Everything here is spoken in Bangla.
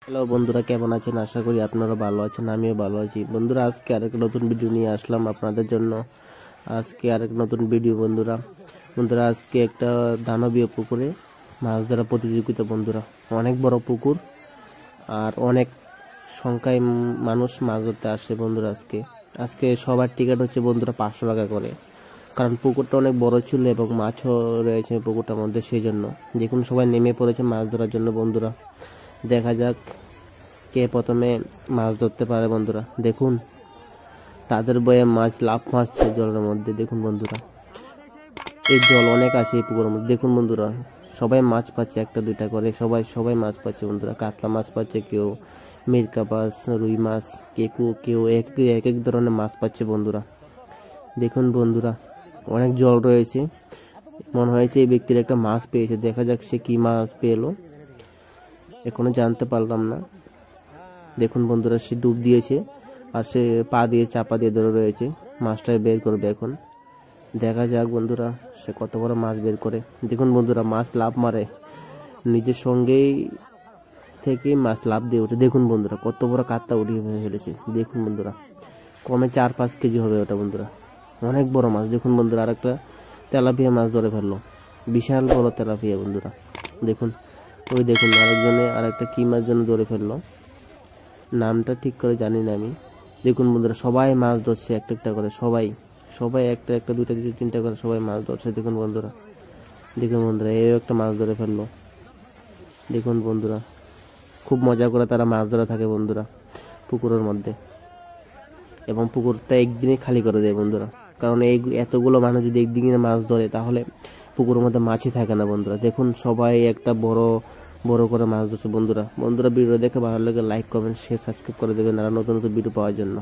হ্যালো বন্ধুরা, কেমন আছেন? আশা করি আপনারা ভালো আছেন, আমিও ভালো আছি। বন্ধুরা, আজকে আরেকটা নতুন ভিডিও নিয়ে আসলাম আপনাদের জন্য। আজকে আরেক নতুন ভিডিও বন্ধুরা। আজকে একটা দানবীয় পুকুরে মাছ ধরা প্রতিযোগিতা বন্ধুরা। অনেক বড় পুকুর আর অনেক সংখ্যায় মানুষ মাছ ধরতে আসে বন্ধুরা। আজকে সবার টিকিট হচ্ছে বন্ধুরা 500 টাকা করে, কারণ পুকুরটা অনেক বড় ছিল এবং মাছও রয়েছে পুকুরটার মধ্যে, সেই জন্য দেখুন সবাই নেমে পড়েছে মাছ ধরার জন্য বন্ধুরা। দেখা যাক কে প্রথমে মাছ ধরতে পারে বন্ধুরা। দেখুন তাদের বয়ে মাছ লাফ মারছে জলের মধ্যে। দেখুন বন্ধুরা, এই জল অনেক আছে এই পুকুরের মধ্যে। দেখুন বন্ধুরা, সবাই মাছ পাচ্ছে, একটা দুইটা করে সবাই মাছ পাচ্ছে বন্ধুরা। কাতলা মাছ পাচ্ছে, কেউ মিরকা মাছ, রুই মাছ, কেউ এক এক ধরনের মাছ পাচ্ছে বন্ধুরা। দেখুন বন্ধুরা, অনেক জল রয়েছে। মনে হয়েছে এই ব্যক্তির একটা মাছ পেয়েছে। দেখা যাক সে কি মাছ পেলো, এখনো জানতে পারলাম না। দেখুন বন্ধুরা, সে ডুব দিয়েছে আর সে পা দিয়ে চাপা দিয়ে ধরে রয়েছে। মাছটা বের করবে এখন। দেখা যাক বন্ধুরা সে কত বড় মাছ বের করে। দেখুন বন্ধুরা, মাছ লাফ মারে, নিজের সঙ্গেই থেকে মাছ লাফ দিয়ে ওঠে। দেখুন বন্ধুরা, কত বড় কাতলা উঠিয়ে ফেলেছে। দেখুন বন্ধুরা, কমে 4-5 কেজি হবে ওটা বন্ধুরা। অনেক বড় মাছ। দেখুন বন্ধুরা, আরেকটা তেলাপিয়া মাছ ধরে ফেললো, বিশাল বড় তেলাপিয়া বন্ধুরা। দেখুন ওই দেখুন আরেকজনে আরেকটা কি মাছ যেন ধরে ফেললো, নামটা ঠিক করে জানি না আমি। দেখুন বন্ধুরা, সবাই মাছ ধরছে একটা একটা করে। সবাই একটা একটা দুইটা তিনটা করে সবাই মাছ ধরছে। দেখুন বন্ধুরা, এই একটা মাছ ধরে ফেললো। দেখুন বন্ধুরা, খুব মজা করে তারা মাছ ধরে থাকে বন্ধুরা পুকুরের মধ্যে, এবং পুকুরটা একদিনে খালি করে দেয় বন্ধুরা। কারণ এই এতগুলো মানুষ যদি একদিনে মাছ ধরে তাহলে পুকুরের মধ্যে মাছই থাকে না বন্ধুরা। দেখুন সবাই একটা বড় বড় করে মাছ ধরছে বন্ধুরা। ভিডিও দেখে ভালো লাগে লাইক কমেন্ট শেয়ার সাবস্ক্রাইব করে দেবেন আর নতুন নতুন ভিডিও পাওয়ার জন্য।